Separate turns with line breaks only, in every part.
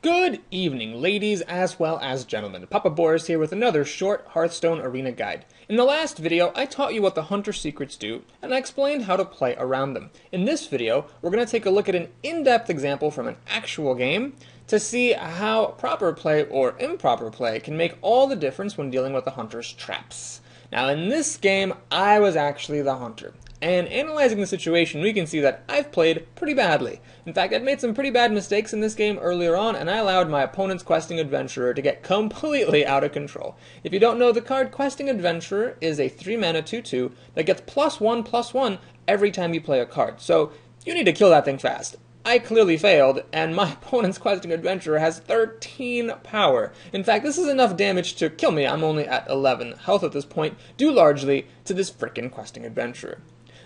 Good evening, ladies as well as gentlemen. Papa Boris here with another short Hearthstone arena guide. In the last video, I taught you what the Hunter secrets do, and I explained how to play around them. In this video, we're going to take a look at an in-depth example from an actual game to see how proper play or improper play can make all the difference when dealing with the Hunter's traps. Now, in this game, I was actually the Hunter. And analyzing the situation, we can see that I've played pretty badly. In fact, I'd made some pretty bad mistakes in this game earlier on, and I allowed my opponent's Questing Adventurer to get completely out of control. If you don't know, the card Questing Adventurer is a 3-mana 2/2 that gets +1/+1 every time you play a card. So you need to kill that thing fast. I clearly failed, and my opponent's Questing Adventurer has 13 power. In fact, this is enough damage to kill me. I'm only at 11 health at this point, due largely to this frickin' Questing Adventurer.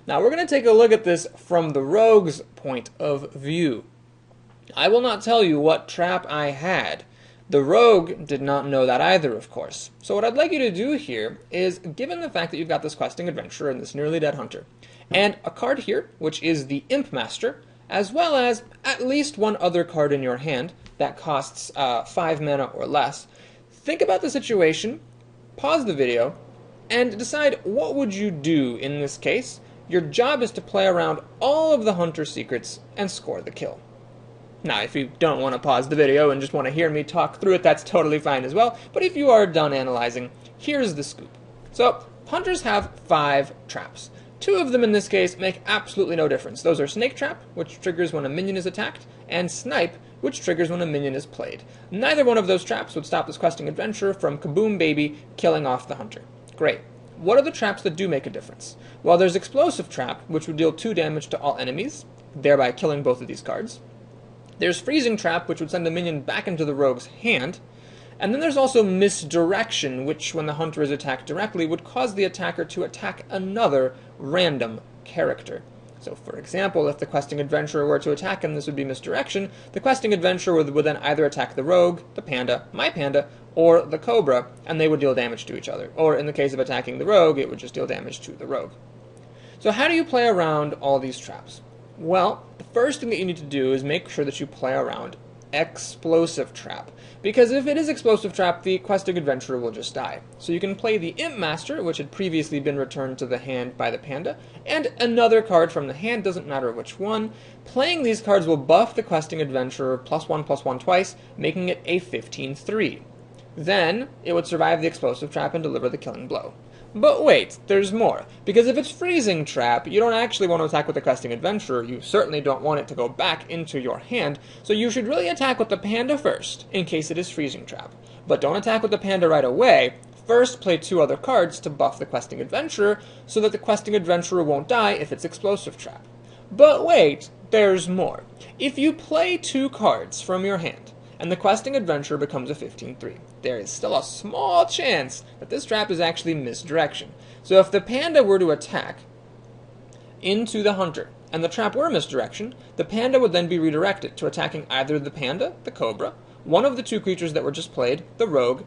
Now, we're going to take a look at this from the rogue's point of view. I will not tell you what trap I had. The rogue did not know that either, of course. So what I'd like you to do here is, given the fact that you've got this Questing Adventurer and this nearly dead Hunter, and a card here, which is the Imp Master, as well as at least one other card in your hand that costs 5 mana or less, think about the situation, pause the video, and decide what would you do in this case. Your job is to play around all of the Hunter secrets and score the kill. Now, if you don't want to pause the video and just want to hear me talk through it, that's totally fine as well. But if you are done analyzing, here's the scoop. So, Hunters have 5 traps. 2 of them in this case make absolutely no difference. Those are Snake Trap, which triggers when a minion is attacked, and Snipe, which triggers when a minion is played. Neither one of those traps would stop this Questing Adventurer from kaboom baby killing off the Hunter. Great. What are the traps that do make a difference? Well, there's Explosive Trap, which would deal 2 damage to all enemies, thereby killing both of these cards. There's Freezing Trap, which would send a minion back into the rogue's hand. And then there's also Misdirection, which, when the Hunter is attacked directly, would cause the attacker to attack another random character. So, for example, if the Questing Adventurer were to attack him, this would be Misdirection. The Questing Adventurer would then either attack the Rogue, the Panda, my Panda, or the Cobra, and they would deal damage to each other. Or in the case of attacking the Rogue, it would just deal damage to the Rogue. So how do you play around all these traps? Well, the first thing that you need to do is make sure that you play around Explosive Trap. Because if it is Explosive Trap, the Questing Adventurer will just die. So you can play the Imp Master, which had previously been returned to the hand by the Panda, and another card from the hand, doesn't matter which one. Playing these cards will buff the Questing Adventurer +1/+1 twice, making it a 15/3. Then, it would survive the Explosive Trap and deliver the killing blow. But wait, there's more. Because if it's Freezing Trap, you don't actually want to attack with the Questing Adventurer. You certainly don't want it to go back into your hand, so you should really attack with the Panda first, in case it is Freezing Trap. But don't attack with the Panda right away. First, play 2 other cards to buff the Questing Adventurer, so that the Questing Adventurer won't die if it's Explosive Trap. But wait, there's more. If you play 2 cards from your hand, and the Questing Adventurer becomes a 15/3. There is still a small chance that this trap is actually Misdirection. So if the Panda were to attack into the Hunter, and the trap were Misdirection, the Panda would then be redirected to attacking either the Panda, the Cobra, one of the 2 creatures that were just played, the Rogue,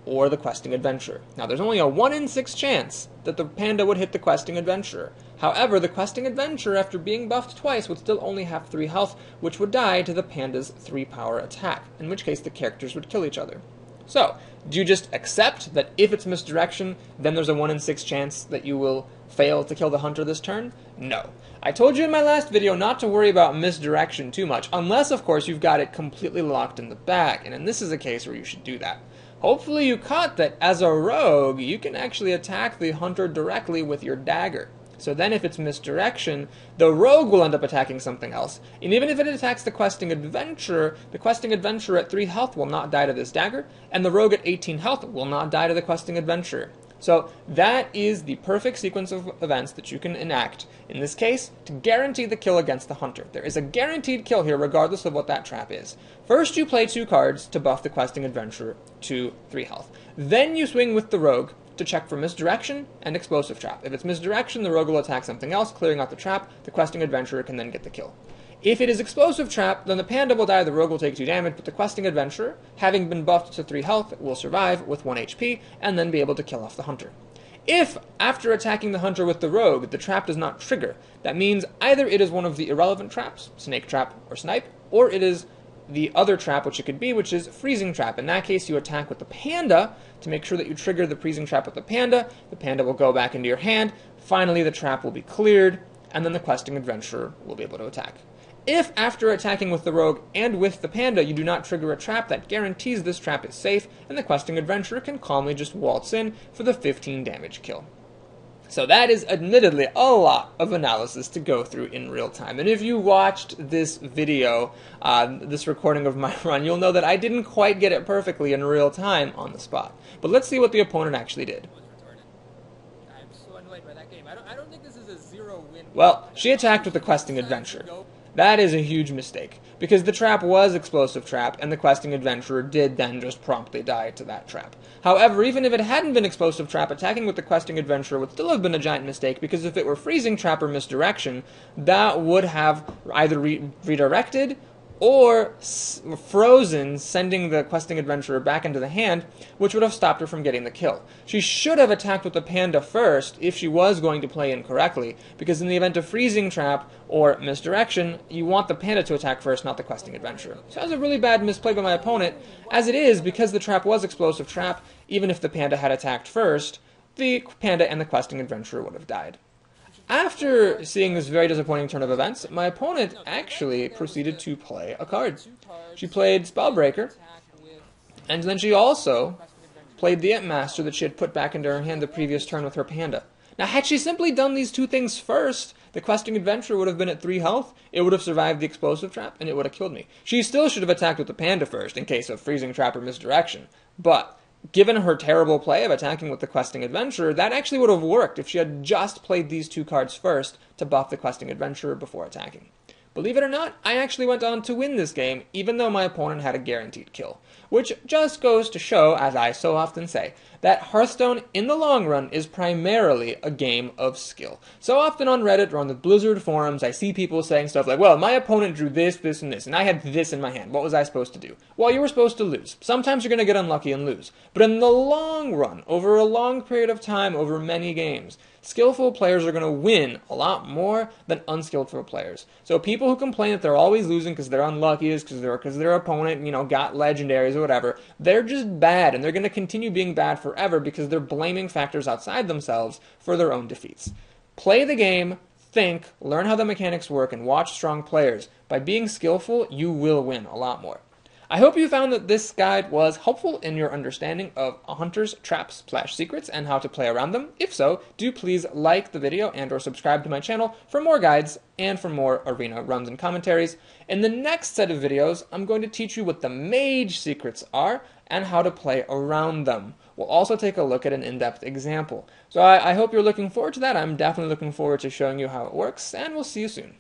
or the Questing Adventurer. Now, there's only a 1 in 6 chance that the Panda would hit the Questing Adventurer. However, the Questing Adventurer, after being buffed twice, would still only have 3 health, which would die to the Panda's 3 power attack, in which case the characters would kill each other. So, do you just accept that if it's Misdirection, then there's a 1 in 6 chance that you will fail to kill the Hunter this turn? No. I told you in my last video not to worry about Misdirection too much, unless, of course, you've got it completely locked in the bag, and this is a case where you should do that. Hopefully you caught that as a rogue, you can actually attack the Hunter directly with your dagger. So then if it's Misdirection, the rogue will end up attacking something else. And even if it attacks the Questing Adventurer at 3 health will not die to this dagger, and the rogue at 18 health will not die to the Questing Adventurer. So that is the perfect sequence of events that you can enact, in this case, to guarantee the kill against the Hunter. There is a guaranteed kill here regardless of what that trap is. First you play 2 cards to buff the Questing Adventurer to 3 health. Then you swing with the rogue to check for Misdirection and Explosive Trap. If it's Misdirection, the rogue will attack something else, clearing out the trap. The Questing Adventurer can then get the kill. If it is Explosive Trap, then the Panda will die, the rogue will take 2 damage, but the Questing Adventurer, having been buffed to 3 health, will survive with 1 HP, and then be able to kill off the Hunter. If, after attacking the Hunter with the rogue, the trap does not trigger, that means either it is one of the irrelevant traps, Snake Trap or Snipe, or it is the other trap, which it could be, which is freezing trap. In that case, you attack with the panda to make sure that you trigger the freezing trap with the panda. The panda will go back into your hand. Finally, the trap will be cleared, and then the questing adventurer will be able to attack. If after attacking with the rogue and with the panda you do not trigger a trap, that guarantees this trap is safe, and the questing adventurer can calmly just waltz in for the 15 damage kill. So that is admittedly a lot of analysis to go through in real time. And if you watched this video, this recording of my run, you'll know that I didn't quite get it perfectly in real time on the spot. But let's see what the opponent actually did.
I'm so annoyed by that game. I don't think this is a 0-win.
Well, she attacked with the questing adventurer. That is a huge mistake, because the trap was explosive trap, and the questing adventurer did then just promptly die to that trap. However, even if it hadn't been explosive trap, attacking with the questing adventurer would still have been a giant mistake, because if it were freezing trap or misdirection, that would have either redirected or frozen, sending the questing adventurer back into the hand, which would have stopped her from getting the kill. She should have attacked with the panda first if she was going to play incorrectly, because in the event of freezing trap or misdirection, you want the panda to attack first, not the questing adventurer. So that was a really bad misplay by my opponent. As it is, because the trap was explosive trap, even if the panda had attacked first, the panda and the questing adventurer would have died. After seeing this very disappointing turn of events, my opponent actually proceeded to play a card. She played Spellbreaker, and then she also played the Imp Master that she had put back into her hand the previous turn with her panda. Now, had she simply done these two things first, the questing adventurer would have been at 3 health, it would have survived the explosive trap, and it would have killed me. She still should have attacked with the panda first, in case of freezing trap or misdirection, but given her terrible play of attacking with the questing adventurer, that actually would have worked if she had just played these two cards first to buff the questing adventurer before attacking. Believe it or not, I actually went on to win this game, even though my opponent had a guaranteed kill. Which just goes to show, as I so often say, that Hearthstone, in the long run, is primarily a game of skill. So often on Reddit or on the Blizzard forums, I see people saying stuff like, well, my opponent drew this, this, and this, and I had this in my hand. What was I supposed to do? Well, you were supposed to lose. Sometimes you're going to get unlucky and lose. But in the long run, over a long period of time, over many games, skillful players are going to win a lot more than unskillful players. So people who complain that they're always losing because they're unlucky, because their opponent, got legendaries or whatever, they're just bad, and they're going to continue being bad forever because they're blaming factors outside themselves for their own defeats. Play the game, think, learn how the mechanics work, and watch strong players. By being skillful, you will win a lot more. I hope you found that this guide was helpful in your understanding of a hunter's traps/secrets and how to play around them. If so, do please like the video and or subscribe to my channel for more guides and for more arena runs and commentaries. In the next set of videos, I'm going to teach you what the mage secrets are and how to play around them. We'll also take a look at an in-depth example. So I hope you're looking forward to that. I'm definitely looking forward to showing you how it works, and we'll see you soon.